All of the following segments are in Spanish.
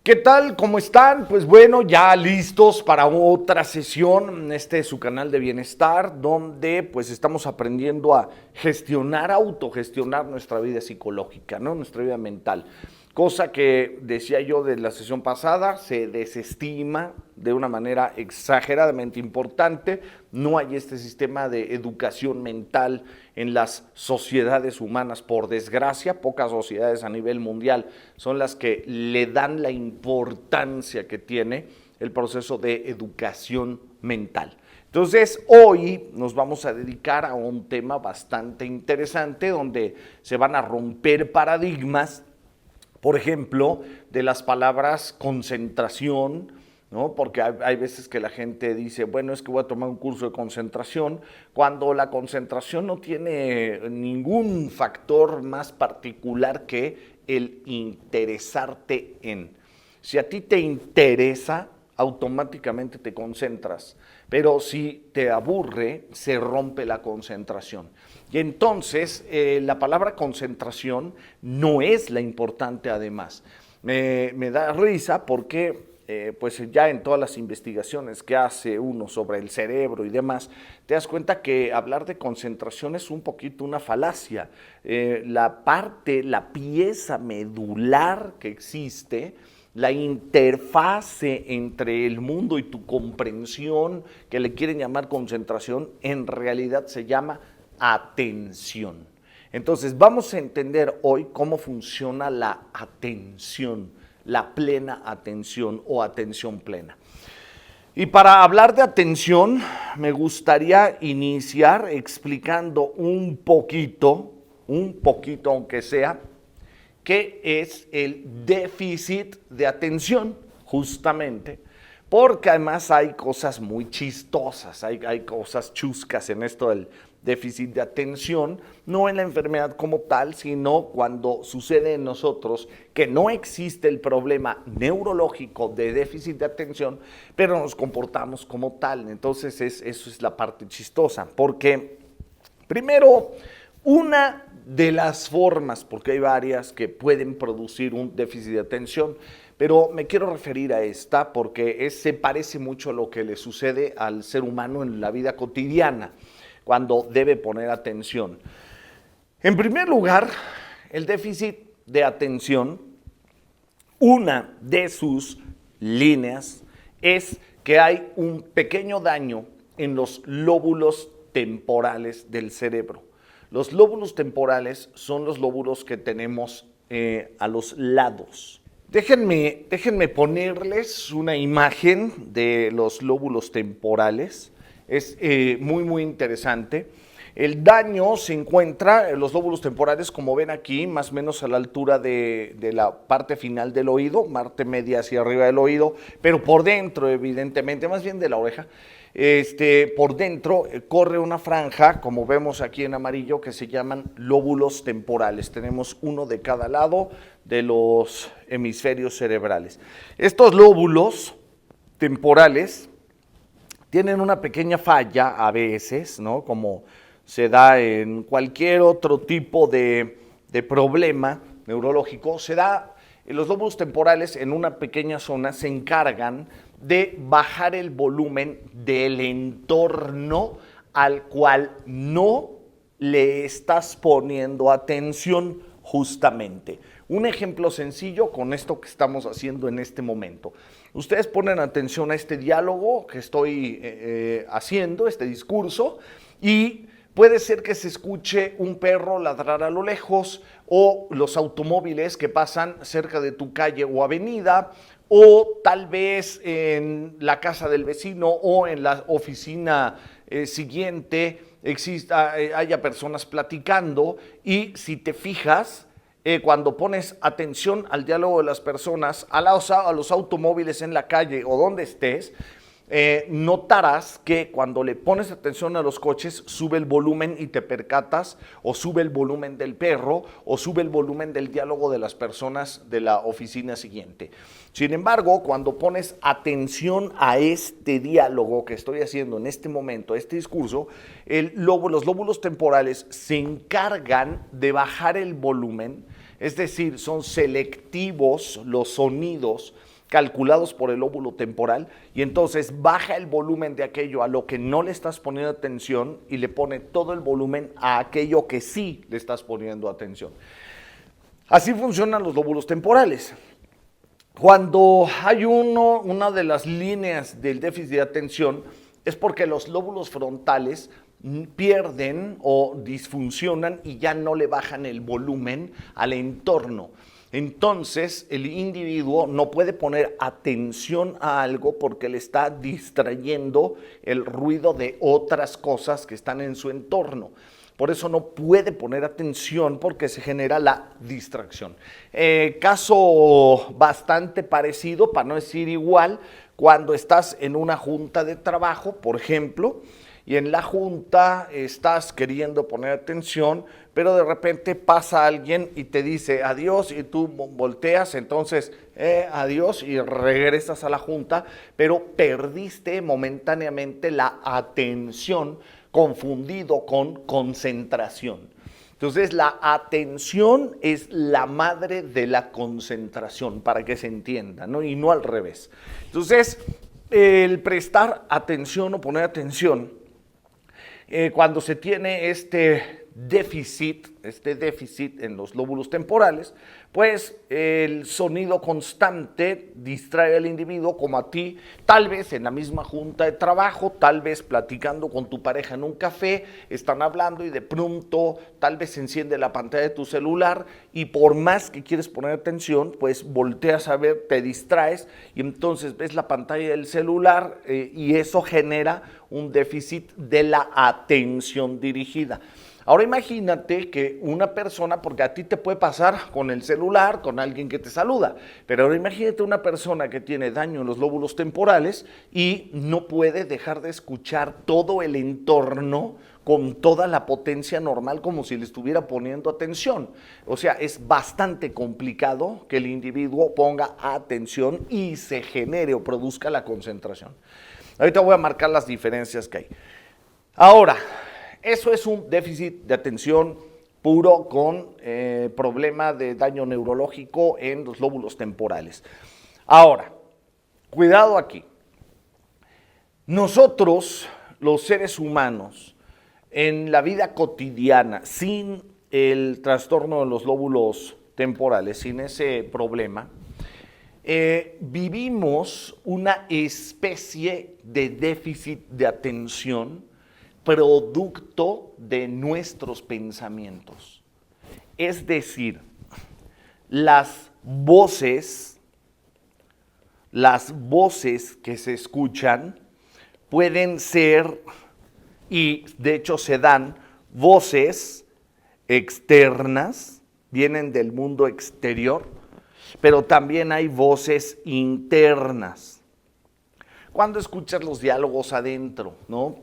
¿Qué tal? ¿Cómo están? Pues bueno, ya listos para otra sesión. Este es su canal de bienestar, donde pues estamos aprendiendo a gestionar, autogestionar nuestra vida psicológica, ¿no? Nuestra vida mental. Cosa que decía yo de la sesión pasada, se desestima de una manera exageradamente importante. No hay este sistema de educación mental en las sociedades humanas, por desgracia. Pocas sociedades a nivel mundial son las que le dan la importancia que tiene el proceso de educación mental. Entonces, hoy nos vamos a dedicar a un tema bastante interesante donde se van a romper paradigmas. Por ejemplo, de las palabras concentración, ¿no? Porque hay veces que la gente dice, bueno, es que voy a tomar un curso de concentración, cuando la concentración no tiene ningún factor más particular que el interesarte en. Si a ti te interesa, automáticamente te concentras, pero si te aburre, se rompe la concentración. Y entonces la palabra concentración no es la importante además. Me da risa porque pues ya en todas las investigaciones que hace uno sobre el cerebro y demás, te das cuenta que hablar de concentración es un poquito una falacia. La pieza medular que existe, la interfase entre el mundo y tu comprensión, que le quieren llamar concentración, en realidad se llama atención. Entonces vamos a entender hoy cómo funciona la atención, la plena atención o atención plena. Y para hablar de atención, me gustaría iniciar explicando un poquito aunque sea, qué es el déficit de atención, justamente, porque además hay cosas muy chistosas, hay cosas chuscas en esto del déficit de atención, no en la enfermedad como tal, sino cuando sucede en nosotros que no existe el problema neurológico de déficit de atención, pero nos comportamos como tal. Entonces eso es la parte chistosa, porque primero, una de las formas, porque hay varias que pueden producir un déficit de atención, pero me quiero referir a esta porque se parece mucho a lo que le sucede al ser humano en la vida cotidiana, cuando debe poner atención. En primer lugar, el déficit de atención, una de sus líneas es que hay un pequeño daño en los lóbulos temporales del cerebro. Los lóbulos temporales son los lóbulos que tenemos a los lados. Déjenme ponerles una imagen de los lóbulos temporales. Es muy interesante. El daño se encuentra en los lóbulos temporales, como ven aquí, más o menos a la altura de la parte final del oído, parte media hacia arriba del oído, pero por dentro, evidentemente, más bien de la oreja. Por dentro corre una franja, como vemos aquí en amarillo, que se llaman lóbulos temporales. Tenemos uno de cada lado de los hemisferios cerebrales. Estos lóbulos temporales tienen una pequeña falla a veces, ¿no? Como se da en cualquier otro tipo de problema neurológico, se da en los lóbulos temporales en una pequeña zona, se encargan de bajar el volumen del entorno al cual no le estás poniendo atención justamente. Un ejemplo sencillo con esto que estamos haciendo en este momento. Ustedes ponen atención a este diálogo que estoy haciendo, este discurso, y puede ser que se escuche un perro ladrar a lo lejos o los automóviles que pasan cerca de tu calle o avenida, o tal vez en la casa del vecino o en la oficina siguiente haya personas platicando, y si te fijas, cuando pones atención al diálogo de las personas, a los automóviles en la calle o donde estés, notarás que cuando le pones atención a los coches sube el volumen y te percatas, o sube el volumen del perro, o sube el volumen del diálogo de las personas de la oficina siguiente. Sin embargo, cuando pones atención a este diálogo que estoy haciendo en este momento, este discurso, los lóbulos temporales se encargan de bajar el volumen, es decir, son selectivos los sonidos calculados por el lóbulo temporal, y entonces baja el volumen de aquello a lo que no le estás poniendo atención y le pone todo el volumen a aquello que sí le estás poniendo atención. Así funcionan los lóbulos temporales. Cuando hay una de las líneas del déficit de atención es porque los lóbulos frontales pierden o disfuncionan y ya no le bajan el volumen al entorno. Entonces el individuo no puede poner atención a algo porque le está distrayendo el ruido de otras cosas que están en su entorno. Por eso no puede poner atención porque se genera la distracción. Caso bastante parecido, para no decir igual, cuando estás en una junta de trabajo, por ejemplo, y en la junta estás queriendo poner atención, pero de repente pasa alguien y te dice adiós y tú volteas, entonces adiós y regresas a la junta, pero perdiste momentáneamente la atención, confundido con concentración. Entonces la atención es la madre de la concentración, para que se entienda, ¿no? Y no al revés. Entonces el prestar atención o poner atención, cuando se tiene este déficit en los lóbulos temporales, pues el sonido constante distrae al individuo, como a ti, tal vez en la misma junta de trabajo, tal vez platicando con tu pareja en un café, están hablando y de pronto tal vez se enciende la pantalla de tu celular y por más que quieres poner atención, pues volteas a ver, te distraes y entonces ves la pantalla del celular y eso genera un déficit de la atención dirigida. Ahora imagínate que una persona, porque a ti te puede pasar con el celular, con alguien que te saluda, pero ahora imagínate una persona que tiene daño en los lóbulos temporales y no puede dejar de escuchar todo el entorno con toda la potencia normal como si le estuviera poniendo atención. O sea, es bastante complicado que el individuo ponga atención y se genere o produzca la concentración. Ahorita voy a marcar las diferencias que hay. Ahora, eso es un déficit de atención puro con problema de daño neurológico en los lóbulos temporales. Ahora, cuidado aquí. Nosotros, los seres humanos, en la vida cotidiana, sin el trastorno de los lóbulos temporales, sin ese problema, vivimos una especie de déficit de atención producto de nuestros pensamientos. Es decir, las voces que se escuchan pueden ser, y de hecho se dan, voces externas, vienen del mundo exterior, pero también hay voces internas. Cuando escuchas los diálogos adentro, ¿no?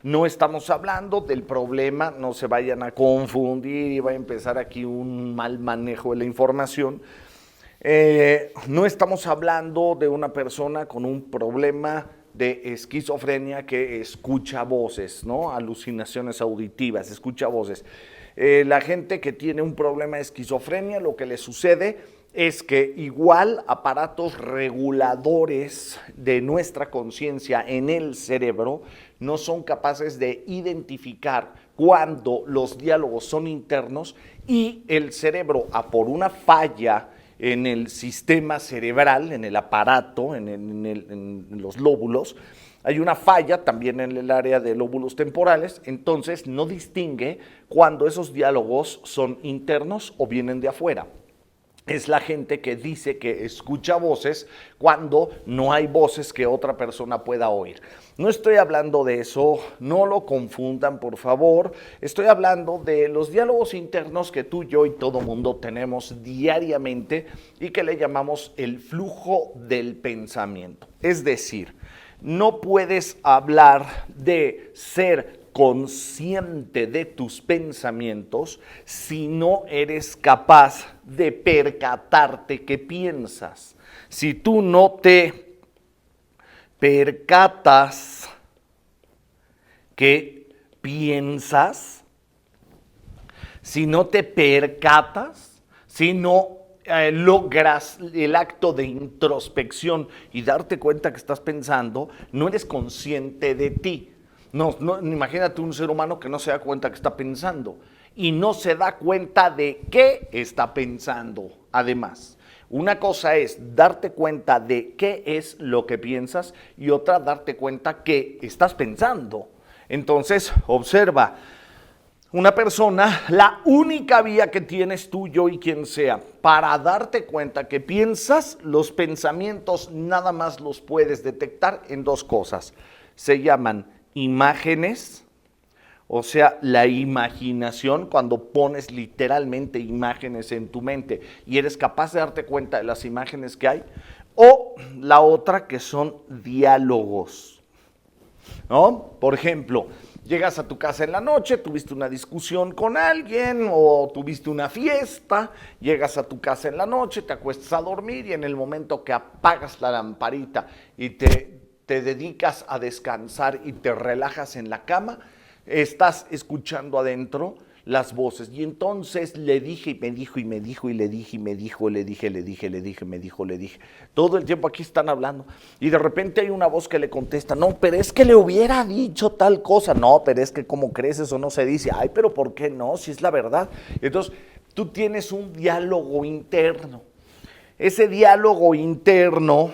No estamos hablando del problema, no se vayan a confundir y va a empezar aquí un mal manejo de la información. No estamos hablando de una persona con un problema de esquizofrenia que escucha voces, ¿no? Alucinaciones auditivas, escucha voces. La gente que tiene un problema de esquizofrenia, lo que le sucede es que igual aparatos reguladores de nuestra conciencia en el cerebro no son capaces de identificar cuando los diálogos son internos y el cerebro, por una falla en el sistema cerebral, en el aparato, en los lóbulos, hay una falla también en el área de lóbulos temporales, entonces no distingue cuando esos diálogos son internos o vienen de afuera. Es la gente que dice que escucha voces cuando no hay voces que otra persona pueda oír. No estoy hablando de eso, no lo confundan por favor, estoy hablando de los diálogos internos que tú, yo y todo mundo tenemos diariamente y que le llamamos el flujo del pensamiento. Es decir, no puedes hablar de ser consciente de tus pensamientos si no eres capaz de percatarte que piensas. Si tú no te percatas que piensas, si no te percatas, si no logras el acto de introspección y darte cuenta que estás pensando, no eres consciente de ti. No, imagínate un ser humano que no se da cuenta que está pensando y no se da cuenta de qué está pensando. Además, una cosa es darte cuenta de qué es lo que piensas y otra darte cuenta que estás pensando. Entonces, observa, una persona, la única vía que tienes tú, yo y quien sea, para darte cuenta que piensas, los pensamientos nada más los puedes detectar en dos cosas. Se llaman imágenes, o sea, la imaginación, cuando pones literalmente imágenes en tu mente y eres capaz de darte cuenta de las imágenes que hay, o la otra que son diálogos, ¿no? Por ejemplo, llegas a tu casa en la noche, tuviste una discusión con alguien o tuviste una fiesta, llegas a tu casa en la noche, te acuestas a dormir y en el momento que apagas la lamparita y te dedicas a descansar y te relajas en la cama, estás escuchando adentro las voces. Y entonces le dije y me dijo y me dijo y le dije y me dijo, le dije, me dijo, le dije. Todo el tiempo aquí están hablando. Y de repente hay una voz que le contesta, no, pero es que le hubiera dicho tal cosa. No, pero es que como crees eso no se dice. Ay, pero ¿por qué no? Si es la verdad. Entonces tú tienes un diálogo interno. Ese diálogo interno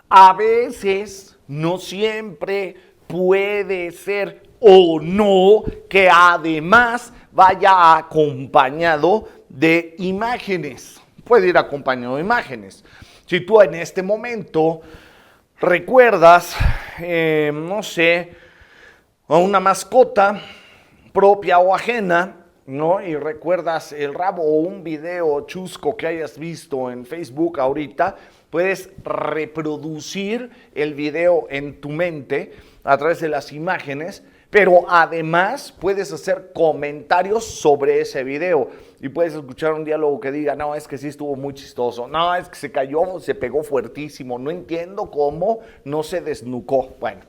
a veces, no siempre, puede ser o no que además vaya acompañado de imágenes. Puede ir acompañado de imágenes. Si tú en este momento recuerdas, no sé, a una mascota propia o ajena, ¿no? Y recuerdas el rabo o un video chusco que hayas visto en Facebook ahorita, puedes reproducir el video en tu mente a través de las imágenes, pero además puedes hacer comentarios sobre ese video y puedes escuchar un diálogo que diga, no, es que sí estuvo muy chistoso, no, es que se cayó, se pegó fuertísimo, no entiendo cómo no se desnucó. Bueno,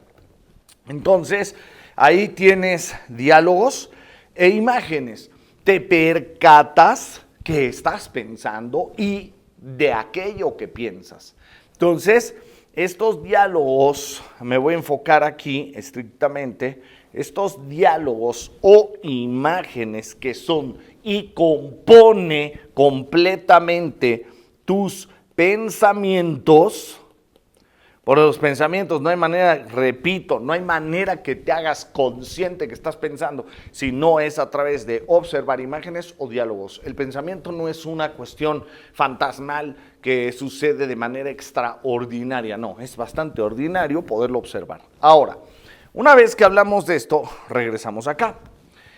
entonces ahí tienes diálogos e imágenes. Te percatas que estás pensando y de aquello que piensas. Entonces, estos diálogos, me voy a enfocar aquí estrictamente, estos diálogos o imágenes que son y compone completamente tus pensamientos. Por los pensamientos no hay manera, repito, no hay manera que te hagas consciente que estás pensando, si no es a través de observar imágenes o diálogos. El pensamiento no es una cuestión fantasmal que sucede de manera extraordinaria, no, es bastante ordinario poderlo observar. Ahora, una vez que hablamos de esto, regresamos acá.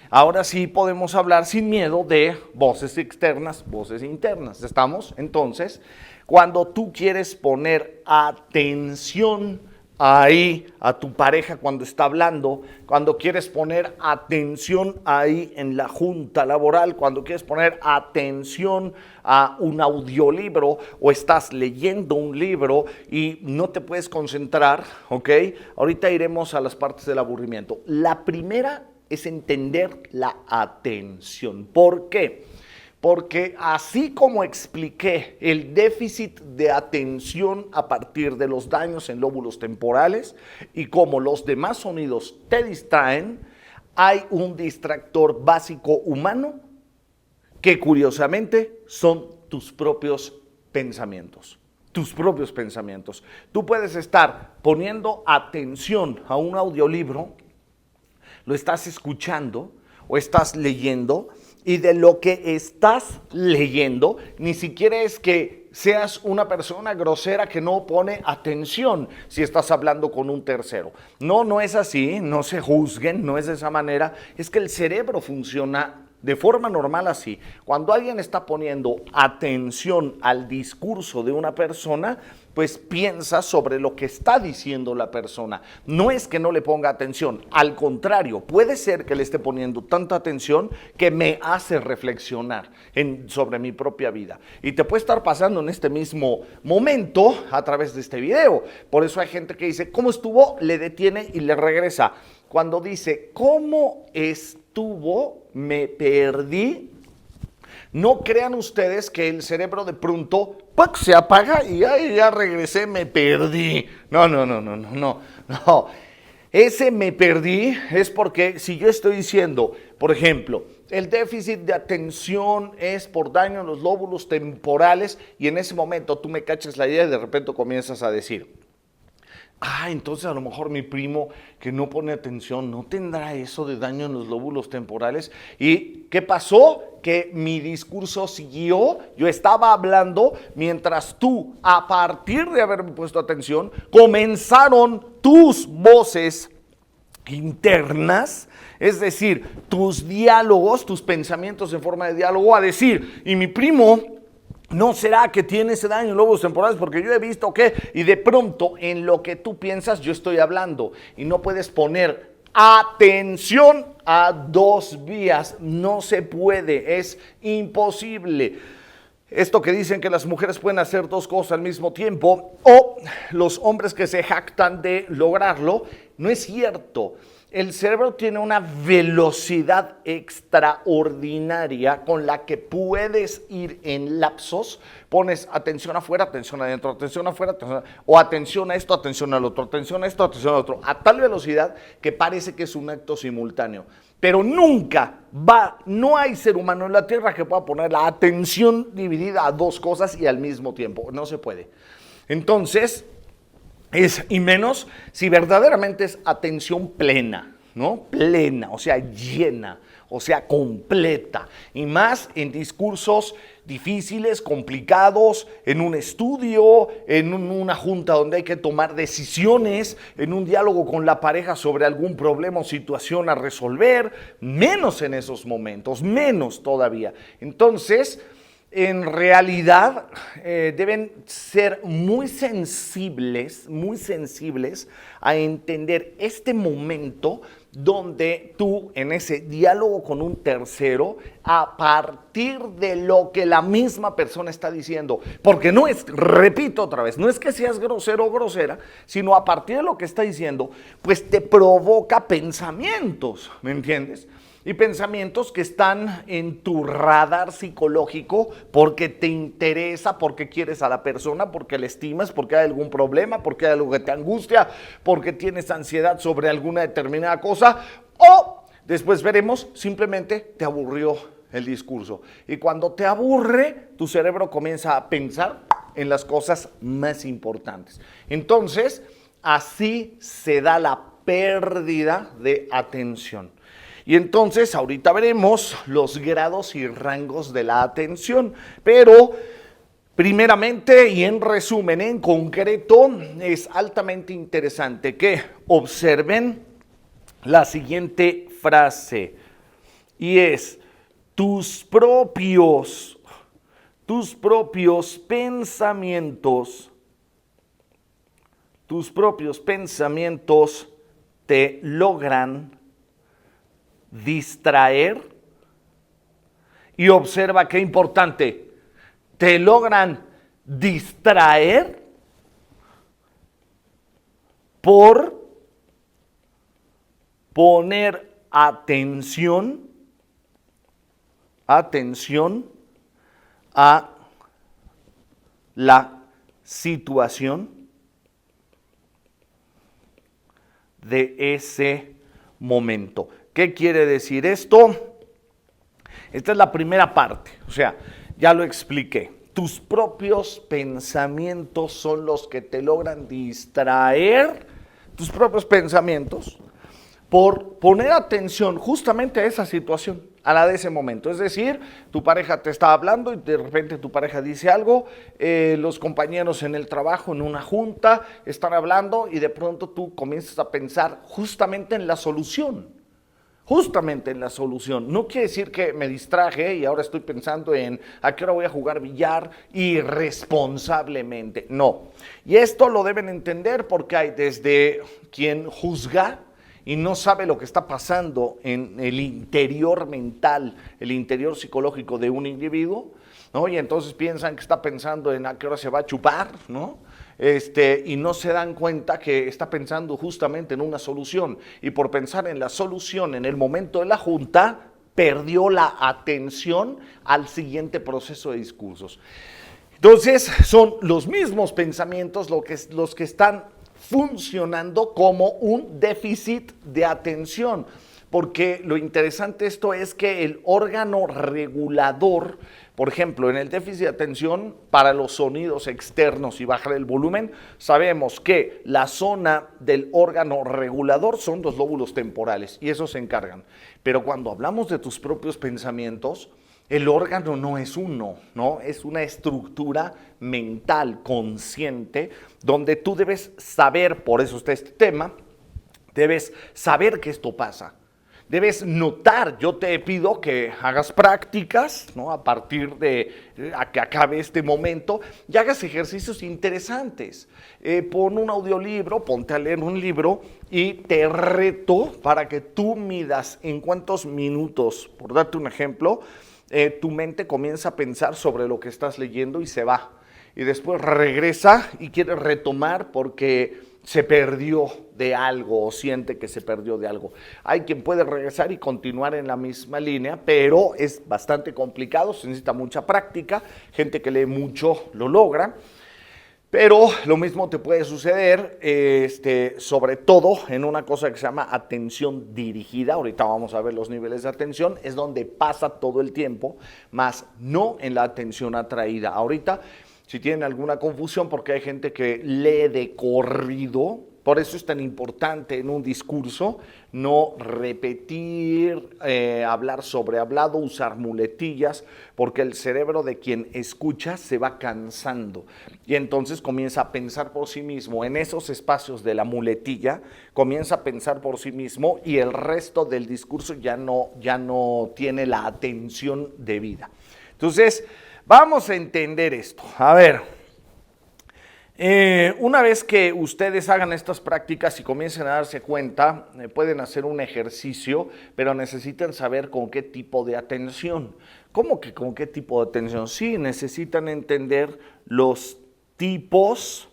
Ahora sí podemos hablar sin miedo de voces externas, voces internas. ¿Estamos? Entonces, cuando tú quieres poner atención ahí a tu pareja cuando está hablando, cuando quieres poner atención ahí en la junta laboral, cuando quieres poner atención a un audiolibro o estás leyendo un libro y no te puedes concentrar, ¿ok? Ahorita iremos a las partes del aburrimiento. La primera es entender la atención. ¿Por qué? Porque así como expliqué el déficit de atención a partir de los daños en lóbulos temporales y como los demás sonidos te distraen, hay un distractor básico humano que curiosamente son tus propios pensamientos. Tus propios pensamientos. Tú puedes estar poniendo atención a un audiolibro, lo estás escuchando o estás leyendo y de lo que estás leyendo ni siquiera es que seas una persona grosera que no pone atención si estás hablando con un tercero. No, no es así, no se juzguen, no es de esa manera, es que el cerebro funciona de forma normal así. Cuando alguien está poniendo atención al discurso de una persona, pues piensa sobre lo que está diciendo la persona. No es que no le ponga atención, al contrario, puede ser que le esté poniendo tanta atención que me hace reflexionar sobre mi propia vida. Y te puede estar pasando en este mismo momento a través de este video. Por eso hay gente que dice, ¿cómo estuvo? Le detiene y le regresa. Cuando dice, ¿cómo estuvo? Me perdí. No crean ustedes que el cerebro de pronto ¡pac!, se apaga y ay, ya regresé, me perdí. No. Ese me perdí es porque si yo estoy diciendo, por ejemplo, el déficit de atención es por daño en los lóbulos temporales y en ese momento tú me cachas la idea y de repente comienzas a decir, entonces a lo mejor mi primo que no pone atención no tendrá eso de daño en los lóbulos temporales. ¿Y qué pasó? Que mi discurso siguió, yo estaba hablando mientras tú, a partir de haberme puesto atención, comenzaron tus voces internas, es decir, tus diálogos, tus pensamientos en forma de diálogo, a decir, y mi primo, ¿no será que tiene ese daño en lóbulos temporales? Porque yo he visto que, y de pronto en lo que tú piensas yo estoy hablando y no puedes poner atención a dos vías, no se puede, es imposible. Esto que dicen que las mujeres pueden hacer dos cosas al mismo tiempo o los hombres que se jactan de lograrlo, no es cierto. El cerebro tiene una velocidad extraordinaria con la que puedes ir en lapsos. Pones atención afuera, atención adentro, atención afuera, atención, o atención a esto, atención al otro, atención a esto, atención al otro, a tal velocidad que parece que es un acto simultáneo. Pero nunca no hay ser humano en la Tierra que pueda poner la atención dividida a dos cosas y al mismo tiempo. No se puede. Entonces, y menos si verdaderamente es atención plena, ¿no? Plena, o sea, llena, o sea, completa. Y más en discursos difíciles, complicados, en un estudio, en una junta donde hay que tomar decisiones, en un diálogo con la pareja sobre algún problema o situación a resolver, menos en esos momentos, menos todavía. Entonces, en realidad deben ser muy sensibles a entender este momento donde tú en ese diálogo con un tercero, a partir de lo que la misma persona está diciendo, porque no es, repito otra vez, no es que seas grosero o grosera, sino a partir de lo que está diciendo, pues te provoca pensamientos, ¿me entiendes? Y pensamientos que están en tu radar psicológico porque te interesa, porque quieres a la persona, porque la estimas, porque hay algún problema, porque hay algo que te angustia, porque tienes ansiedad sobre alguna determinada cosa, o después veremos, simplemente te aburrió el discurso. Y cuando te aburre, tu cerebro comienza a pensar en las cosas más importantes. Entonces, así se da la pérdida de atención. Y entonces ahorita veremos los grados y rangos de la atención, pero primeramente y en resumen, en concreto, es altamente interesante que observen la siguiente frase y es tus propios pensamientos te logran distraer, y observa qué importante, te logran distraer por poner atención a la situación de ese momento. ¿Qué quiere decir esto? Esta es la primera parte, o sea, ya lo expliqué. Tus propios pensamientos son los que te logran distraer, tus propios pensamientos, por poner atención justamente a esa situación, a la de ese momento. Es decir, tu pareja te está hablando y de repente tu pareja dice algo, los compañeros en el trabajo, en una junta, están hablando y de pronto tú comienzas a pensar justamente en la solución. Justamente en la solución. No quiere decir que me distraje y ahora estoy pensando en a qué hora voy a jugar billar irresponsablemente. No. Y esto lo deben entender porque hay desde quien juzga y no sabe lo que está pasando en el interior mental, el interior psicológico de un individuo, ¿no? Y entonces piensan que está pensando en a qué hora se va a chupar, ¿no? Y no se dan cuenta que está pensando justamente en una solución, y por pensar en la solución en el momento de la junta, perdió la atención al siguiente proceso de discursos. Entonces, son los mismos pensamientos los que están funcionando como un déficit de atención, porque lo interesante de esto es que el órgano regulador, por ejemplo, en el déficit de atención para los sonidos externos y bajar el volumen, sabemos que la zona del órgano regulador son los lóbulos temporales y esos se encargan. Pero cuando hablamos de tus propios pensamientos, el órgano no es uno, ¿no? Es una estructura mental consciente donde tú debes saber, por eso está este tema, debes saber que esto pasa. Debes notar, yo te pido que hagas prácticas, ¿no? A partir de a que acabe este momento y hagas ejercicios interesantes. Pon un audiolibro, ponte a leer un libro y te reto para que tú midas en cuántos minutos, por darte un ejemplo, tu mente comienza a pensar sobre lo que estás leyendo y se va. Y después regresa y quiere retomar porque se perdió de algo o siente que se perdió de algo. Hay quien puede regresar y continuar en la misma línea, pero es bastante complicado, se necesita mucha práctica. Gente que lee mucho lo logra. Pero lo mismo te puede suceder, sobre todo en una cosa que se llama atención dirigida. Ahorita vamos a ver los niveles de atención, es donde pasa todo el tiempo, más no en la atención atraída. Ahorita, si tienen alguna confusión, porque hay gente que lee de corrido, por eso es tan importante en un discurso no repetir, hablar sobre hablado, usar muletillas, porque el cerebro de quien escucha se va cansando y entonces comienza a pensar por sí mismo. En esos espacios de la muletilla comienza a pensar por sí mismo y el resto del discurso ya no tiene la atención debida. Entonces, vamos a entender esto. A ver. Una vez que ustedes hagan estas prácticas y comiencen a darse cuenta, pueden hacer un ejercicio, pero necesitan saber con qué tipo de atención. ¿Cómo que con qué tipo de atención? Sí, necesitan entender los tipos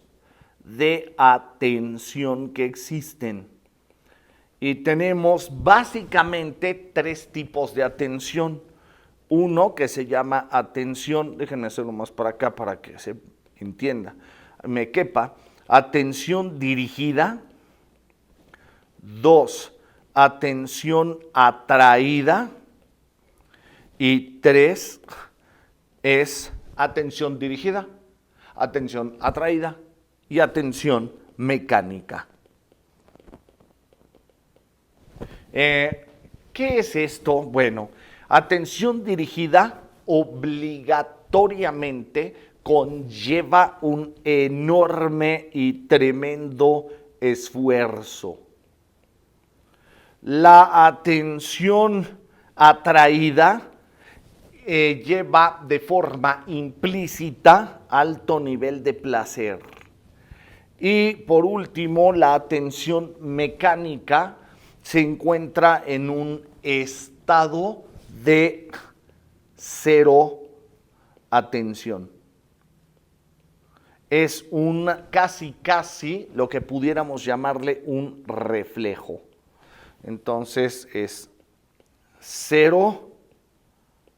de atención que existen. Y tenemos básicamente 3 tipos de atención. Uno que se llama atención, déjenme hacerlo más para acá para que se entienda, me quepa, atención dirigida. 2, atención atraída. Y 3 es atención dirigida, atención atraída y atención mecánica. ¿Qué es esto? Bueno, atención dirigida obligatoriamente conlleva un enorme y tremendo esfuerzo. La atención atraída lleva de forma implícita alto nivel de placer. Y por último, la atención mecánica se encuentra en un estado de cero atención. Es casi lo que pudiéramos llamarle un reflejo. Entonces es cero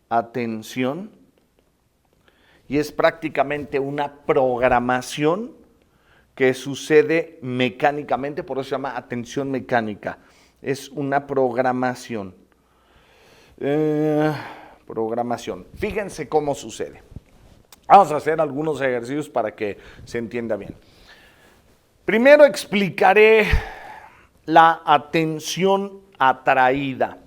atención y es prácticamente una programación que sucede mecánicamente, por eso se llama atención mecánica. Es una programación. Fíjense cómo sucede. Vamos a hacer algunos ejercicios para que se entienda bien. Primero explicaré la atención atraída.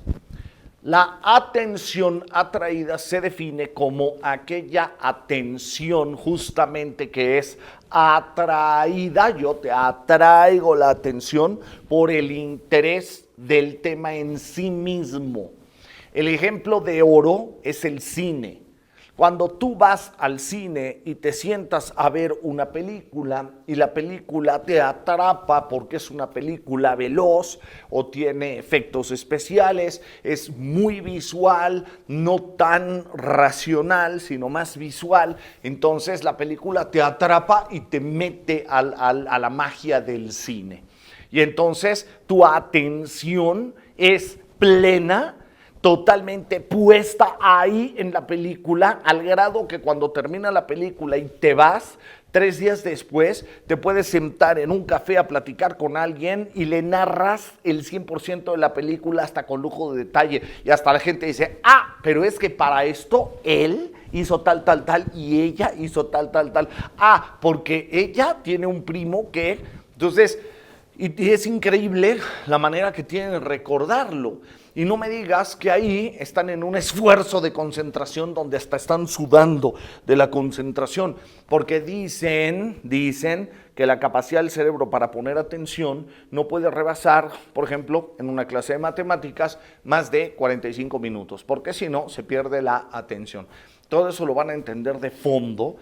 La atención atraída se define como aquella atención justamente que es atraída. Yo te atraigo la atención por el interés del tema en sí mismo. El ejemplo de oro es el cine. Cuando tú vas al cine y te sientas a ver una película y la película te atrapa porque es una película veloz o tiene efectos especiales, es muy visual, no tan racional, sino más visual, entonces la película te atrapa y te mete a la magia del cine. Y entonces tu atención es plena totalmente puesta ahí en la película, al grado que cuando termina la película y te vas, 3 días después te puedes sentar en un café a platicar con alguien y le narras el 100% de la película hasta con lujo de detalle. Y hasta la gente dice, pero es que para esto él hizo tal, tal, tal y ella hizo tal, tal, tal. Porque ella tiene un primo que... Entonces, y es increíble la manera que tienen de recordarlo. Y no me digas que ahí están en un esfuerzo de concentración donde hasta están sudando de la concentración, porque dicen que la capacidad del cerebro para poner atención no puede rebasar, por ejemplo, en una clase de matemáticas, más de 45 minutos, porque si no, se pierde la atención. Todo eso lo van a entender de fondo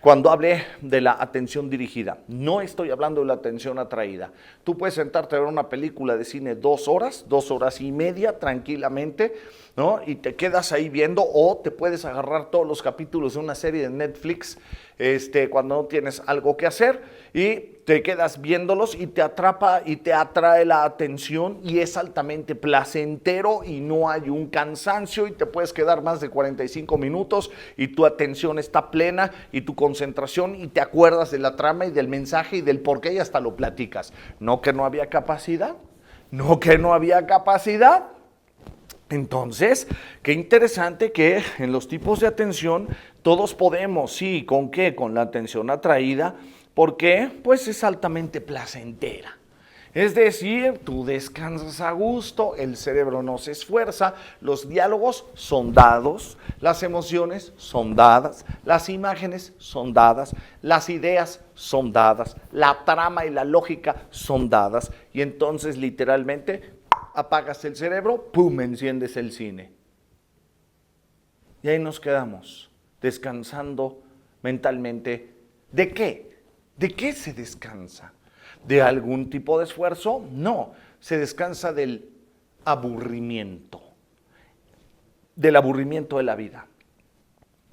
cuando hable de la atención dirigida. No estoy hablando de la atención atraída. Tú puedes sentarte a ver una película de cine 2 horas, 2 horas y media tranquilamente, ¿no? Y te quedas ahí viendo, o te puedes agarrar todos los capítulos de una serie de Netflix cuando no tienes algo que hacer y te quedas viéndolos y te atrapa y te atrae la atención y es altamente placentero y no hay un cansancio y te puedes quedar más de 45 minutos y tu atención está plena y tu concentración y te acuerdas de la trama y del mensaje y del porqué y hasta lo platicas. ¿No que no había capacidad? ¿No que no había capacidad? Entonces, qué interesante que en los tipos de atención todos podemos, sí, ¿con qué? Con la atención atraída, porque pues es altamente placentera. Es decir, tú descansas a gusto, el cerebro no se esfuerza, los diálogos son dados, las emociones son dadas, las imágenes son dadas, las ideas son dadas, la trama y la lógica son dadas, y entonces literalmente apagas el cerebro, ¡pum!, enciendes el cine. Y ahí nos quedamos, descansando mentalmente. ¿De qué? ¿De qué se descansa? ¿De algún tipo de esfuerzo? No, se descansa del aburrimiento de la vida,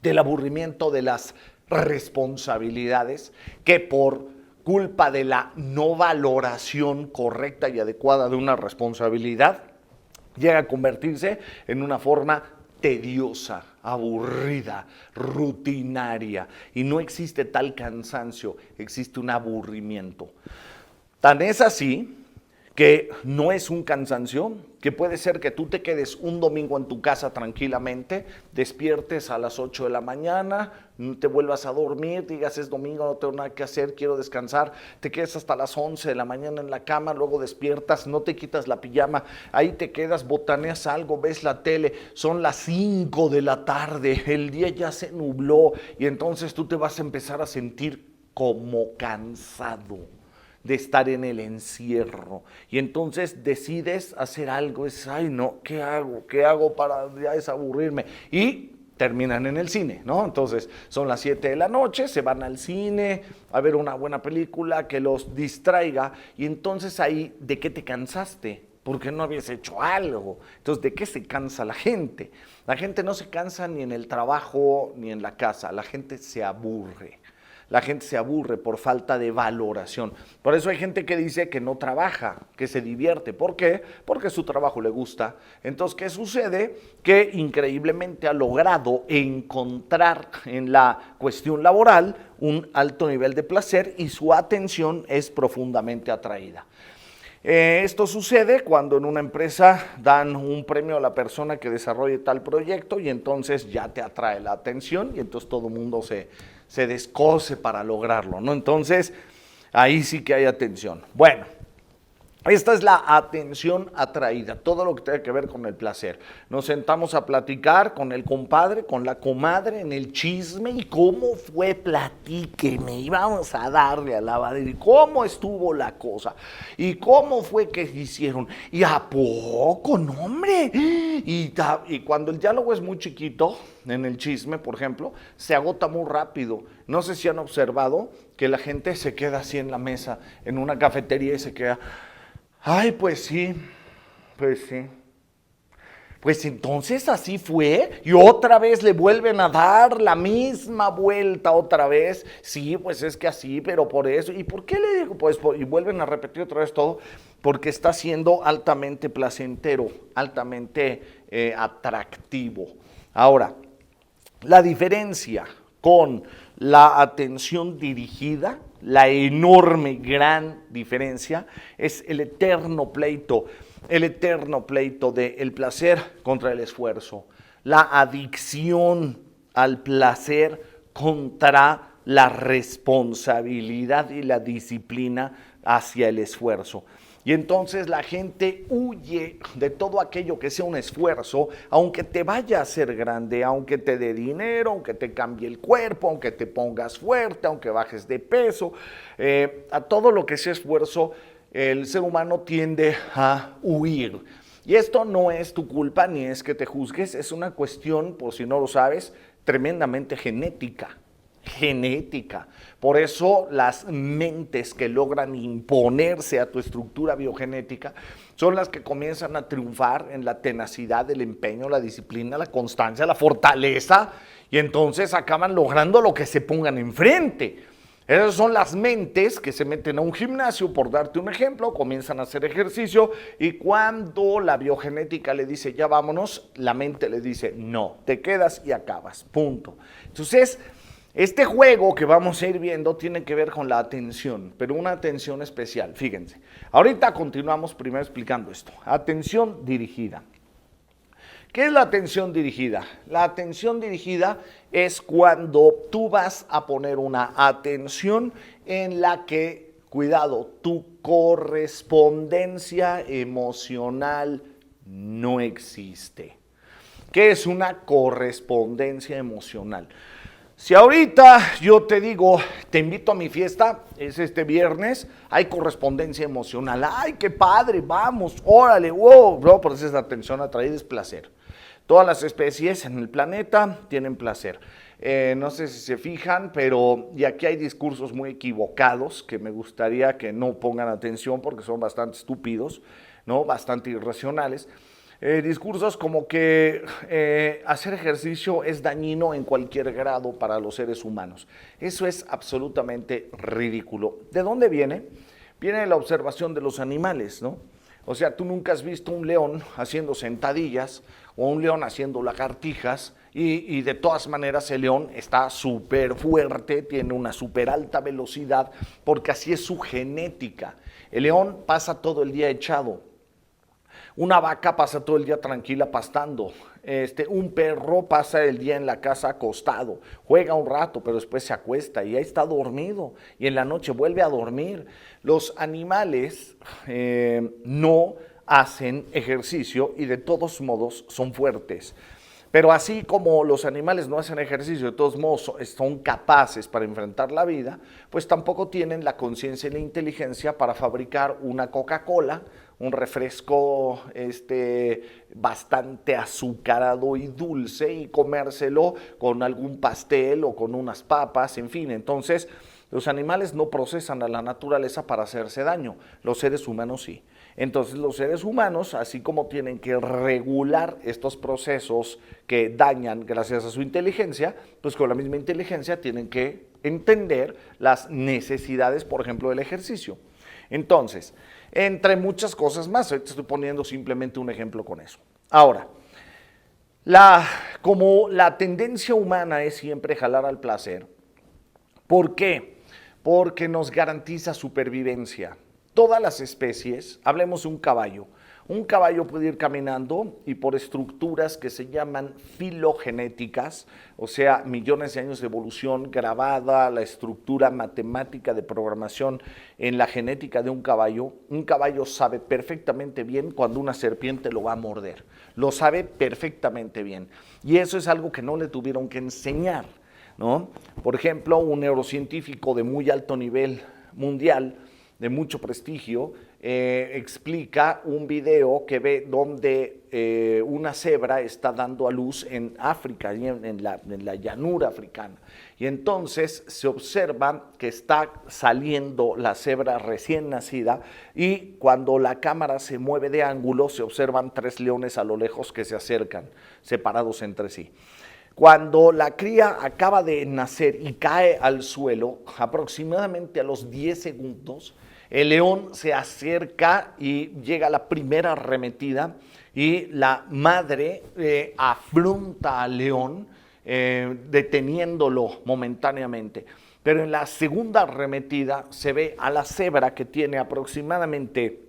del aburrimiento de las responsabilidades que por culpa de la no valoración correcta y adecuada de una responsabilidad, llega a convertirse en una forma tediosa, aburrida, rutinaria. Y no existe tal cansancio, existe un aburrimiento. Tan es así que no es un cansancio, que puede ser que tú te quedes un domingo en tu casa tranquilamente, despiertes a las 8 de la mañana, te vuelvas a dormir, digas es domingo, no tengo nada que hacer, quiero descansar, te quedes hasta las 11 de la mañana en la cama, luego despiertas, no te quitas la pijama, ahí te quedas, botaneas algo, ves la tele, son las 5 de la tarde, el día ya se nubló y entonces tú te vas a empezar a sentir como cansado de estar en el encierro, y entonces decides hacer algo, es, ay no, ¿qué hago? ¿Qué hago para ya desaburrirme? Y terminan en el cine, ¿no? Entonces son las 7 de la noche, se van al cine a ver una buena película que los distraiga, y entonces ahí, ¿de qué te cansaste? Porque no habías hecho algo. Entonces, ¿de qué se cansa la gente? La gente no se cansa ni en el trabajo ni en la casa, la gente se aburre. La gente se aburre por falta de valoración. Por eso hay gente que dice que no trabaja, que se divierte. ¿Por qué? Porque su trabajo le gusta. Entonces, ¿qué sucede? Que increíblemente ha logrado encontrar en la cuestión laboral un alto nivel de placer y su atención es profundamente atraída. Esto sucede cuando en una empresa dan un premio a la persona que desarrolle tal proyecto y entonces ya te atrae la atención y entonces todo el mundo se descose para lograrlo, ¿no? Entonces, ahí sí que hay atención. Bueno, esta es la atención atraída, todo lo que tiene que ver con el placer. Nos sentamos a platicar con el compadre, con la comadre, en el chisme, y cómo fue, platíqueme, y vamos a darle a la madre, y cómo estuvo la cosa, y cómo fue que hicieron, y a poco, no hombre, y cuando el diálogo es muy chiquito, en el chisme, por ejemplo, se agota muy rápido. No sé si han observado que la gente se queda así en la mesa, en una cafetería y se queda... Ay, pues sí, Pues entonces así fue y otra vez le vuelven a dar la misma vuelta otra vez. Sí, pues es que así, pero por eso. ¿Y por qué le digo? Pues y vuelven a repetir otra vez todo porque está siendo altamente placentero, altamente atractivo. Ahora, la diferencia con la atención dirigida, la enorme, gran diferencia, es el eterno pleito del placer contra el esfuerzo, la adicción al placer contra la responsabilidad y la disciplina hacia el esfuerzo. Y entonces la gente huye de todo aquello que sea un esfuerzo, aunque te vaya a ser grande, aunque te dé dinero, aunque te cambie el cuerpo, aunque te pongas fuerte, aunque bajes de peso, a todo lo que sea esfuerzo, el ser humano tiende a huir. Y esto no es tu culpa ni es que te juzgues, es una cuestión, por si no lo sabes, tremendamente genética. Por eso las mentes que logran imponerse a tu estructura biogenética son las que comienzan a triunfar en la tenacidad, el empeño, la disciplina, la constancia, la fortaleza, y entonces acaban logrando lo que se pongan enfrente. Esas son las mentes que se meten a un gimnasio, por darte un ejemplo, comienzan a hacer ejercicio y cuando la biogenética le dice ya vámonos, la mente le dice no, te quedas y acabas, punto. Entonces, este juego que vamos a ir viendo tiene que ver con la atención, pero una atención especial, fíjense. Ahorita continuamos primero explicando esto. Atención dirigida. ¿Qué es la atención dirigida? La atención dirigida es cuando tú vas a poner una atención en la que, cuidado, tu correspondencia emocional no existe. ¿Qué es una correspondencia emocional? Si ahorita yo te digo, te invito a mi fiesta, es este viernes, hay correspondencia emocional. ¡Ay, qué padre! Vamos, órale, wow. No, por eso es la atención atraída, es placer. Todas las especies en el planeta tienen placer. No sé si se fijan, pero y aquí hay discursos muy equivocados que me gustaría que no pongan atención porque son bastante estúpidos, ¿no? Bastante irracionales. Discursos como que hacer ejercicio es dañino en cualquier grado para los seres humanos. Eso es absolutamente ridículo. ¿De dónde viene? Viene de la observación de los animales, ¿no? O sea, tú nunca has visto un león haciendo sentadillas o un león haciendo lagartijas y de todas maneras el león está súper fuerte, tiene una súper alta velocidad porque así es su genética. El león pasa todo el día echado. Una vaca pasa todo el día tranquila pastando. Un perro pasa el día en la casa acostado, juega un rato, pero después se acuesta y ahí está dormido y en la noche vuelve a dormir. Los animales no hacen ejercicio y de todos modos son fuertes. Pero así como los animales no hacen ejercicio, de todos modos son capaces para enfrentar la vida, pues tampoco tienen la conciencia y la inteligencia para fabricar una Coca-Cola, un refresco bastante azucarado y dulce y comérselo con algún pastel o con unas papas, en fin. Entonces, los animales no procesan a la naturaleza para hacerse daño, los seres humanos sí. Entonces los seres humanos, así como tienen que regular estos procesos que dañan gracias a su inteligencia, pues con la misma inteligencia tienen que entender las necesidades, por ejemplo, del ejercicio. Entonces, entre muchas cosas más, ahorita estoy poniendo simplemente un ejemplo con eso. Ahora, como la tendencia humana es siempre jalar al placer, ¿por qué? Porque nos garantiza supervivencia. Todas las especies, hablemos de un caballo puede ir caminando y por estructuras que se llaman filogenéticas, o sea, millones de años de evolución grabada, la estructura matemática de programación en la genética de un caballo sabe perfectamente bien cuando una serpiente lo va a morder, lo sabe perfectamente bien y eso es algo que no le tuvieron que enseñar, ¿no? Por ejemplo, un neurocientífico de muy alto nivel mundial de mucho prestigio, explica un video que ve donde una cebra está dando a luz en África, en la llanura africana. Y entonces se observa que está saliendo la cebra recién nacida y cuando la cámara se mueve de ángulo se observan 3 leones a lo lejos que se acercan, separados entre sí. Cuando la cría acaba de nacer y cae al suelo, aproximadamente a los 10 segundos, el león se acerca y llega la primera arremetida y la madre afronta al león deteniéndolo momentáneamente. Pero en la segunda arremetida se ve a la cebra que tiene aproximadamente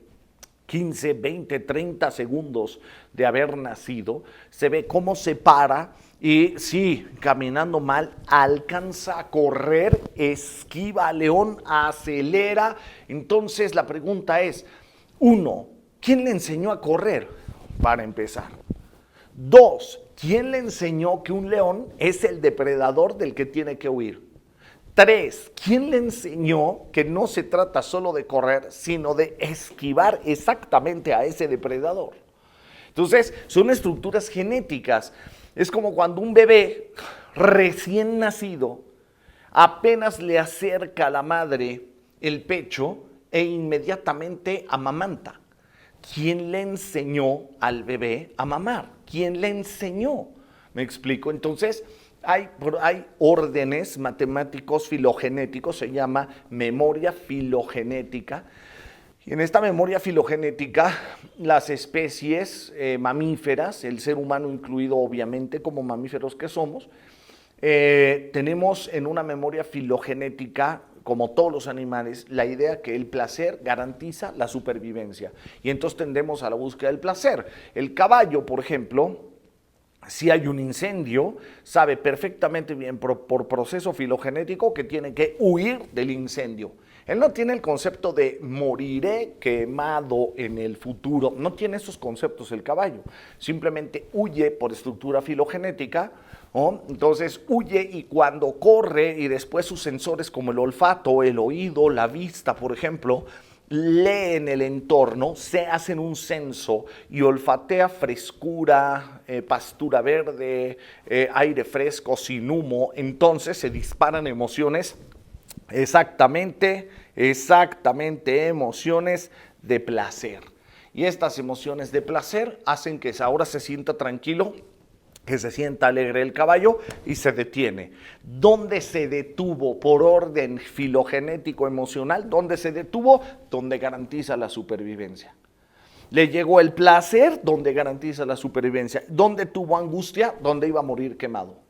15, 20, 30 segundos de haber nacido, se ve cómo se para y sí, caminando mal, alcanza a correr, esquiva al león, acelera. Entonces la pregunta es, 1, ¿quién le enseñó a correr? Para empezar. 2, ¿quién le enseñó que un león es el depredador del que tiene que huir? 3, ¿quién le enseñó que no se trata solo de correr, sino de esquivar exactamente a ese depredador? Entonces, son estructuras genéticas. Es como cuando un bebé recién nacido apenas le acerca a la madre el pecho e inmediatamente amamanta. ¿Quién le enseñó al bebé a mamar? ¿Quién le enseñó? ¿Me explico? Entonces, hay órdenes matemáticos filogenéticos, se llama memoria filogenética. Y en esta memoria filogenética, las especies mamíferas, el ser humano incluido obviamente como mamíferos que somos, tenemos en una memoria filogenética, como todos los animales, la idea que el placer garantiza la supervivencia. Y entonces tendemos a la búsqueda del placer. El caballo, por ejemplo, si hay un incendio, sabe perfectamente bien por proceso filogenético que tiene que huir del incendio. Él no tiene el concepto de moriré quemado en el futuro, no tiene esos conceptos el caballo, simplemente huye por estructura filogenética, ¿no? Entonces huye y cuando corre y después sus sensores como el olfato, el oído, la vista, por ejemplo, leen el entorno, se hacen un censo y olfatea frescura, pastura verde, aire fresco, sin humo, entonces se disparan emociones. Exactamente, emociones de placer. Y estas emociones de placer hacen que ahora se sienta tranquilo, que se sienta alegre el caballo y se detiene. ¿Dónde se detuvo por orden filogenético emocional? ¿Dónde se detuvo? Donde garantiza la supervivencia. Le llegó el placer, donde garantiza la supervivencia. ¿Dónde tuvo angustia? Donde iba a morir quemado.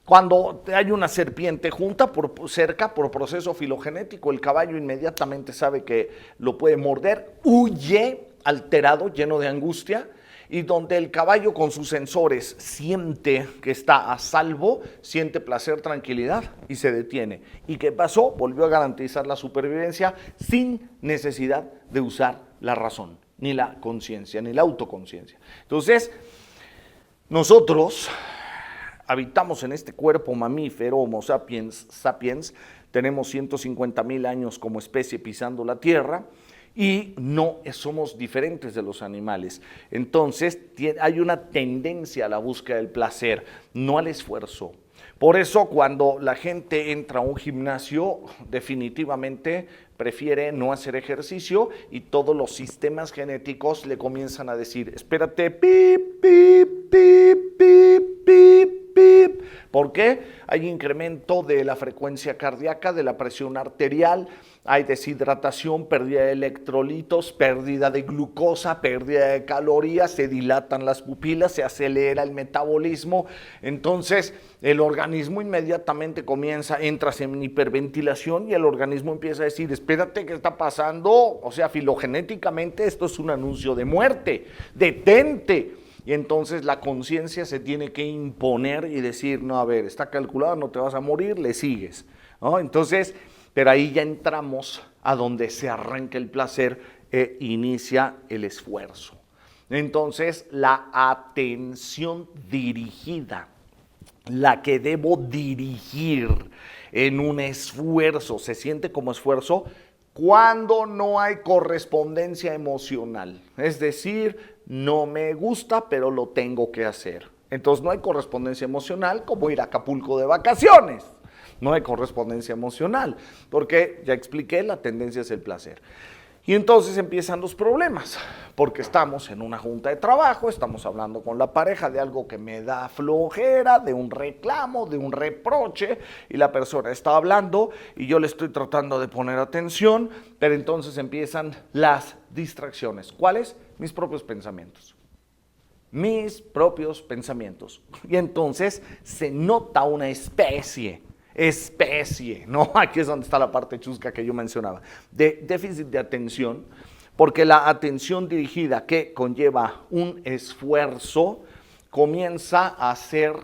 Cuando hay una serpiente junta cerca por proceso filogenético, el caballo inmediatamente sabe que lo puede morder, huye alterado, lleno de angustia, y donde el caballo con sus sensores siente que está a salvo, siente placer, tranquilidad y se detiene. ¿Y qué pasó? Volvió a garantizar la supervivencia sin necesidad de usar la razón, ni la conciencia, ni la autoconciencia. Entonces, nosotros habitamos en este cuerpo mamífero, Homo sapiens, tenemos 150,000 años como especie pisando la Tierra y no somos diferentes de los animales. Entonces hay una tendencia a la búsqueda del placer, no al esfuerzo. Por eso cuando la gente entra a un gimnasio, definitivamente prefiere no hacer ejercicio y todos los sistemas genéticos le comienzan a decir, espérate, pip, pip, pip, pip, pip. ¿Por qué? Hay incremento de la frecuencia cardíaca, de la presión arterial, hay deshidratación, pérdida de electrolitos, pérdida de glucosa, pérdida de calorías, se dilatan las pupilas, se acelera el metabolismo, entonces el organismo inmediatamente entras en hiperventilación y el organismo empieza a decir, espérate, ¿qué está pasando? O sea, filogenéticamente esto es un anuncio de muerte, detente. Y entonces la conciencia se tiene que imponer y decir, no, a ver, está calculado, no te vas a morir, le sigues, ¿no? Entonces, pero ahí ya entramos a donde se arranca el placer e inicia el esfuerzo. Entonces, la atención dirigida, la que debo dirigir en un esfuerzo, ¿se siente como esfuerzo? Cuando no hay correspondencia emocional, es decir, no me gusta, pero lo tengo que hacer. Entonces no hay correspondencia emocional, como ir a Acapulco de vacaciones. No hay correspondencia emocional, porque ya expliqué, la tendencia es el placer. Y entonces empiezan los problemas, porque estamos en una junta de trabajo, estamos hablando con la pareja de algo que me da flojera, de un reclamo, de un reproche, y la persona está hablando y yo le estoy tratando de poner atención, pero entonces empiezan las distracciones. ¿Cuáles? Mis propios pensamientos. Mis propios pensamientos. Y entonces se nota una especie, ¿no? Aquí es donde está la parte chusca que yo mencionaba, de déficit de atención, porque la atención dirigida que conlleva un esfuerzo comienza a ser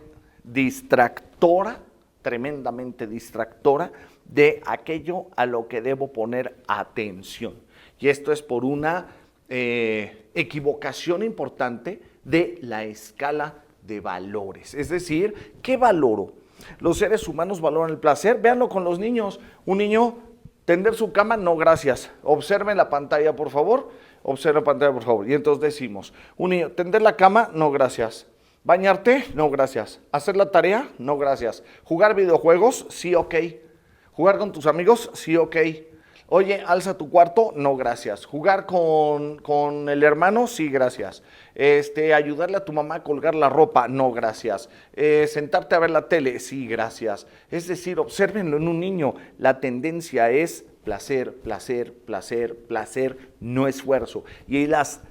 distractora, tremendamente distractora, de aquello a lo que debo poner atención. Y esto es por una equivocación importante de la escala de valores. Es decir, ¿qué valoro? Los seres humanos valoran el placer. Véanlo con los niños. Un niño, tender su cama, no gracias. Observen la pantalla, por favor. Observen la pantalla, por favor. Y entonces decimos, un niño, tender la cama, no gracias. ¿Bañarte? No gracias. ¿Hacer la tarea? No gracias. ¿Jugar videojuegos? Sí, ok. ¿Jugar con tus amigos? Sí, ok. Oye, alza tu cuarto, no gracias. ¿Jugar con el hermano? Sí, gracias. Ayudarle a tu mamá a colgar la ropa, no gracias. Sentarte a ver la tele, sí, gracias. Es decir, obsérvenlo en un niño, la tendencia es placer, placer, placer, placer, no esfuerzo. Y las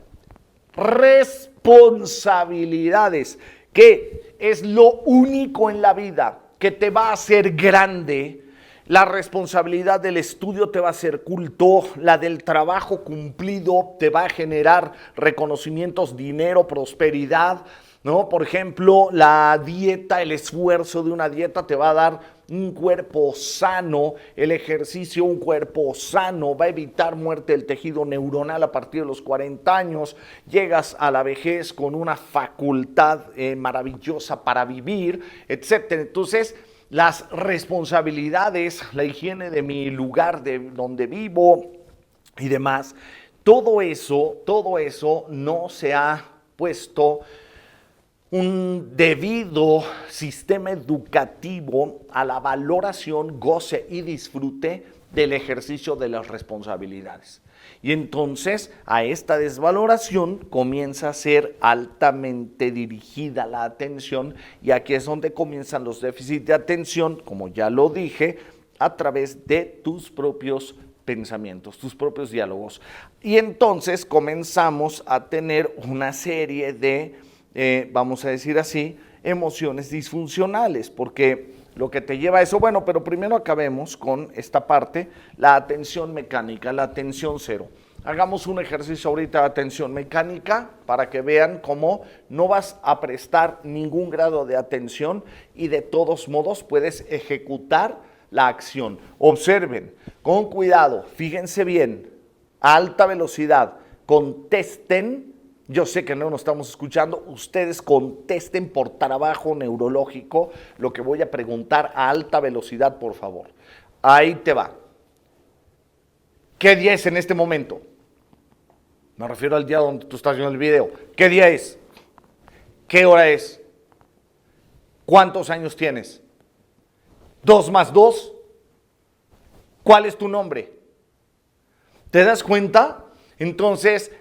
responsabilidades, que es lo único en la vida que te va a hacer grande. La responsabilidad del estudio te va a hacer culto, la del trabajo cumplido te va a generar reconocimientos, dinero, prosperidad, ¿no? Por ejemplo, la dieta, el esfuerzo de una dieta te va a dar un cuerpo sano, el ejercicio, un cuerpo sano, va a evitar muerte del tejido neuronal a partir de los 40 años, llegas a la vejez con una facultad maravillosa para vivir, etcétera. Entonces, las responsabilidades, la higiene de mi lugar, de donde vivo y demás, todo eso no se ha puesto un debido sistema educativo a la valoración, goce y disfrute del ejercicio de las responsabilidades. Y entonces a esta desvaloración comienza a ser altamente dirigida la atención, y aquí es donde comienzan los déficits de atención, como ya lo dije, a través de tus propios pensamientos, tus propios diálogos. Y entonces comenzamos a tener una serie de, vamos a decir así, emociones disfuncionales, porque lo que te lleva a eso, bueno, pero primero acabemos con esta parte, la atención mecánica, la atención cero. Hagamos un ejercicio ahorita de atención mecánica para que vean cómo no vas a prestar ningún grado de atención y de todos modos puedes ejecutar la acción. Observen, con cuidado, fíjense bien, a alta velocidad, contesten. Yo sé que no nos estamos escuchando, ustedes contesten por trabajo neurológico lo que voy a preguntar a alta velocidad, por favor. Ahí te va. ¿Qué día es en este momento? Me refiero al día donde tú estás viendo el video. ¿Qué día es? ¿Qué hora es? ¿Cuántos años tienes? ¿2 más 2? ¿Cuál es tu nombre? ¿Te das cuenta? Entonces,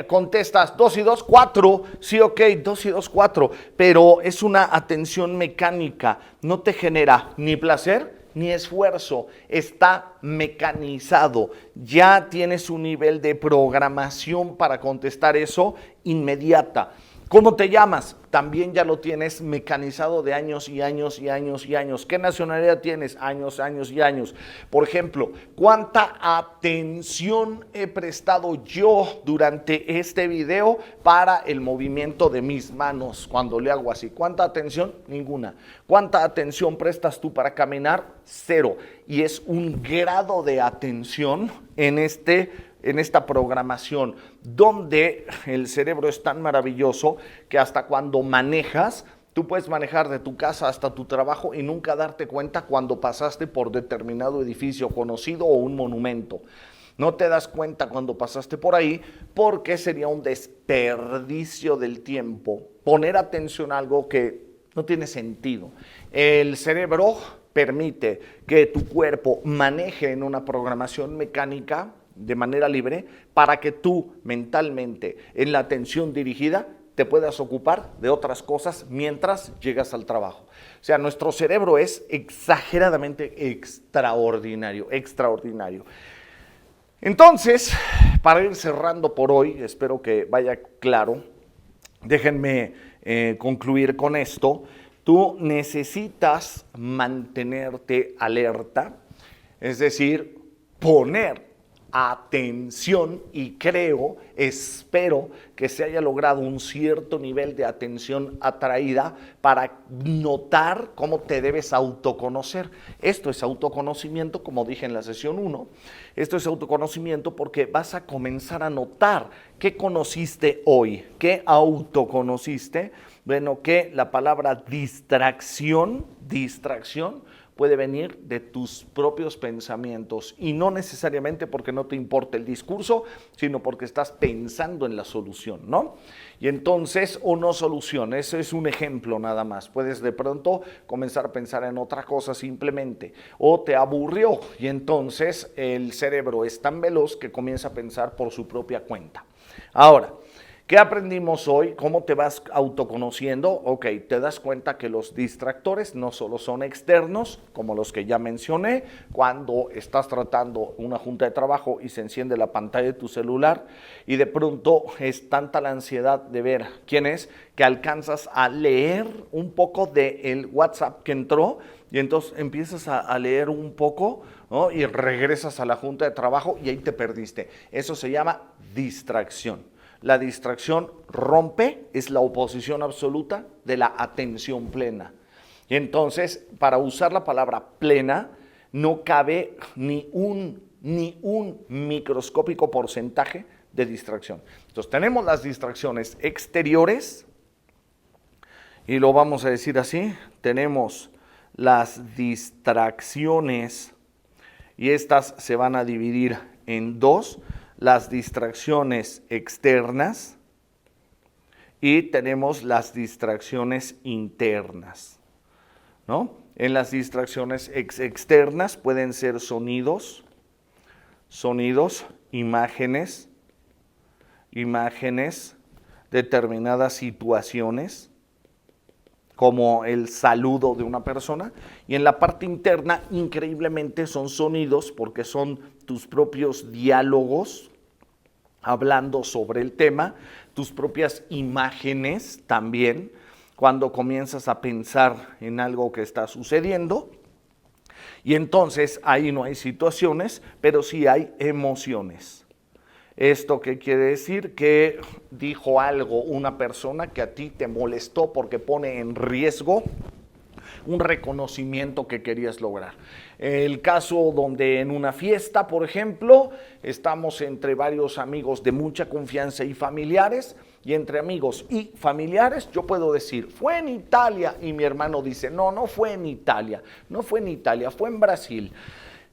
contestas 2 y 2, 4, sí, ok, 2 y 2, 4, pero es una atención mecánica, no te genera ni placer ni esfuerzo, está mecanizado, ya tienes un nivel de programación para contestar eso inmediata. ¿Cómo te llamas? También ya lo tienes mecanizado de años y años y años y años. ¿Qué nacionalidad tienes? Años, años y años. Por ejemplo, ¿cuánta atención he prestado yo durante este video para el movimiento de mis manos cuando le hago así? ¿Cuánta atención? Ninguna. ¿Cuánta atención prestas tú para caminar? 0. Y es un grado de atención en esta programación, donde el cerebro es tan maravilloso que hasta cuando manejas, tú puedes manejar de tu casa hasta tu trabajo y nunca darte cuenta cuando pasaste por determinado edificio conocido o un monumento. No te das cuenta cuando pasaste por ahí porque sería un desperdicio del tiempo poner atención a algo que no tiene sentido. El cerebro permite que tu cuerpo maneje en una programación mecánica de manera libre para que tú mentalmente, en la atención dirigida, te puedas ocupar de otras cosas mientras llegas al trabajo. O sea, nuestro cerebro es exageradamente extraordinario. Entonces, para ir cerrando por hoy, espero que vaya claro, déjenme concluir con esto. Tú necesitas mantenerte alerta, es decir, poner atención, y espero que se haya logrado un cierto nivel de atención atraída para notar cómo te debes autoconocer. Esto es autoconocimiento, como dije en la sesión 1, esto es autoconocimiento porque vas a comenzar a notar qué conociste hoy, qué autoconociste. Bueno, que la palabra distracción puede venir de tus propios pensamientos y no necesariamente porque no te importe el discurso, sino porque estás pensando en la solución, ¿no? Y entonces, o no solución, eso es un ejemplo nada más. Puedes de pronto comenzar a pensar en otra cosa simplemente, o te aburrió y entonces el cerebro es tan veloz que comienza a pensar por su propia cuenta. Ahora, ¿qué aprendimos hoy? ¿Cómo te vas autoconociendo? Ok, te das cuenta que los distractores no solo son externos, como los que ya mencioné, cuando estás tratando una junta de trabajo y se enciende la pantalla de tu celular y de pronto es tanta la ansiedad de ver quién es que alcanzas a leer un poco del WhatsApp que entró y entonces empiezas a leer un poco, ¿no? Y regresas a la junta de trabajo y ahí te perdiste. Eso se llama distracción. La distracción rompe, es la oposición absoluta de la atención plena. Y entonces, para usar la palabra plena, no cabe ni un microscópico porcentaje de distracción. Entonces, tenemos las distracciones exteriores, y lo vamos a decir así, tenemos las distracciones, y estas se van a dividir en dos, las distracciones externas y tenemos las distracciones internas, ¿no? En las distracciones externas pueden ser sonidos, imágenes, determinadas situaciones, como el saludo de una persona, y en la parte interna, increíblemente, son sonidos, porque son tus propios diálogos, hablando sobre el tema, tus propias imágenes también, cuando comienzas a pensar en algo que está sucediendo, y entonces ahí no hay situaciones, pero sí hay emociones. ¿Esto qué quiere decir? Que dijo algo una persona que a ti te molestó porque pone en riesgo un reconocimiento que querías lograr. El caso donde en una fiesta, por ejemplo, estamos entre varios amigos de mucha confianza y familiares, y entre amigos y familiares yo puedo decir, fue en Italia, y mi hermano dice, no fue en Italia, fue en Brasil.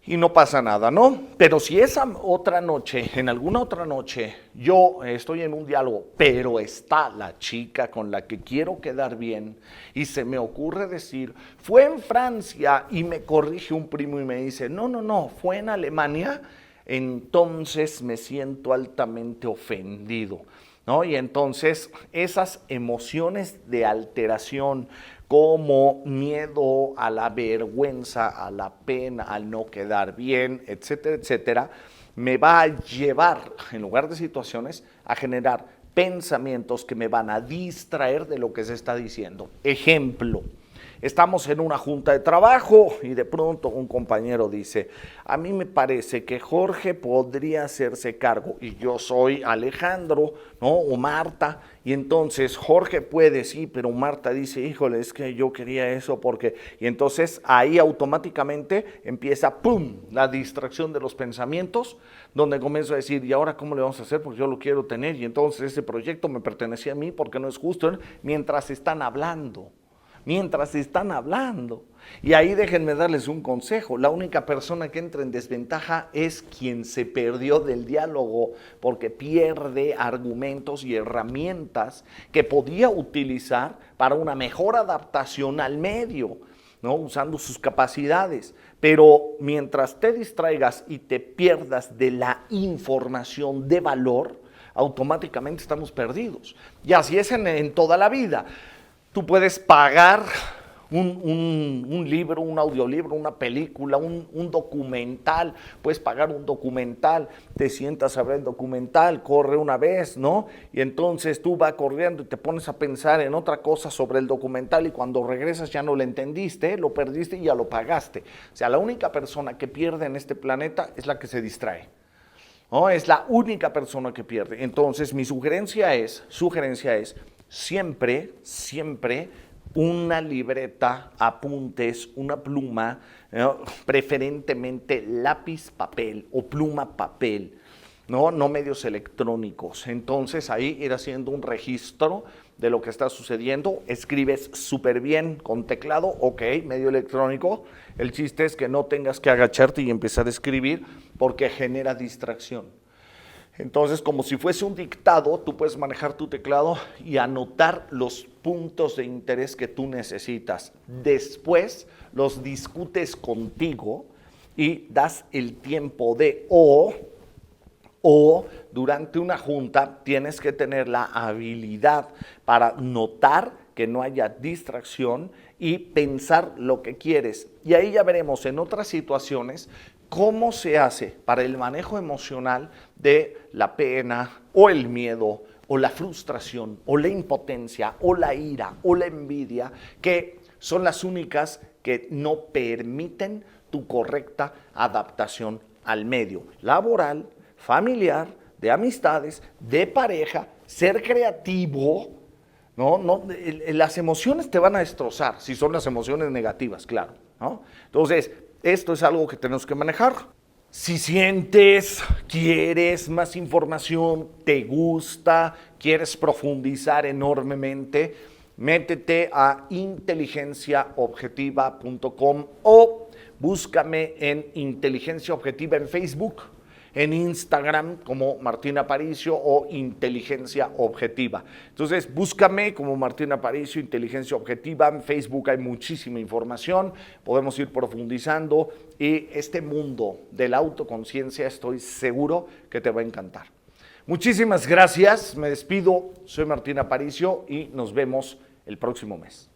Y no pasa nada, ¿no? Pero si esa otra noche, en alguna otra noche, yo estoy en un diálogo, pero está la chica con la que quiero quedar bien, y se me ocurre decir, fue en Francia, y me corrige un primo y me dice, no, fue en Alemania, entonces me siento altamente ofendido, ¿no? Y entonces esas emociones de alteración, como miedo a la vergüenza, a la pena, al no quedar bien, etcétera, etcétera, me va a llevar, en lugar de situaciones, a generar pensamientos que me van a distraer de lo que se está diciendo. Ejemplo, estamos en una junta de trabajo y de pronto un compañero dice, a mí me parece que Jorge podría hacerse cargo, y yo soy Alejandro, ¿no? O Marta, y entonces Jorge puede, sí, pero Marta dice, híjole, es que yo quería eso porque, y entonces ahí automáticamente empieza, ¡pum!, la distracción de los pensamientos, donde comienzo a decir, ¿y ahora cómo le vamos a hacer? Porque yo lo quiero tener, y entonces ese proyecto me pertenecía a mí porque no es justo, ¿eh? Mientras están hablando. mientras están hablando. Y ahí déjenme darles un consejo, la única persona que entra en desventaja es quien se perdió del diálogo, porque pierde argumentos y herramientas que podía utilizar para una mejor adaptación al medio, ¿no? Usando sus capacidades. Pero mientras te distraigas y te pierdas de la información de valor, automáticamente estamos perdidos. Y así es en toda la vida. Tú puedes pagar un libro, un audiolibro, una película, un documental, puedes pagar un documental, te sientas a ver el documental, corre una vez, ¿no? Y entonces tú vas corriendo y te pones a pensar en otra cosa sobre el documental y cuando regresas ya no lo entendiste, lo perdiste y ya lo pagaste. O sea, la única persona que pierde en este planeta es la que se distrae. ¿No? Es la única persona que pierde. Entonces, mi sugerencia es siempre una libreta, apuntes, una pluma, ¿no? Preferentemente lápiz, papel o pluma, papel, ¿no? No medios electrónicos. Entonces, ahí ir haciendo un registro de lo que está sucediendo. Escribes súper bien con teclado, ok, medio electrónico. El chiste es que no tengas que agacharte y empezar a escribir porque genera distracción. Entonces, como si fuese un dictado, tú puedes manejar tu teclado y anotar los puntos de interés que tú necesitas. Después los discutes contigo y das el tiempo de o durante una junta tienes que tener la habilidad para notar que no haya distracción y pensar lo que quieres. Y ahí ya veremos en otras situaciones cómo se hace para el manejo emocional de la pena o el miedo o la frustración o la impotencia o la ira o la envidia, que son las únicas que no permiten tu correcta adaptación al medio laboral, familiar, de amistades, de pareja, ser creativo. Las emociones te van a destrozar, si son las emociones negativas, claro, ¿no? Entonces, esto es algo que tenemos que manejar. Si sientes, quieres más información, te gusta, quieres profundizar enormemente, métete a inteligenciaobjetiva.com o búscame en Inteligencia Objetiva en Facebook, en Instagram como Martín Aparicio o Inteligencia Objetiva. Entonces, búscame como Martín Aparicio, Inteligencia Objetiva. En Facebook hay muchísima información, podemos ir profundizando y este mundo de la autoconciencia estoy seguro que te va a encantar. Muchísimas gracias, me despido, soy Martín Aparicio y nos vemos el próximo mes.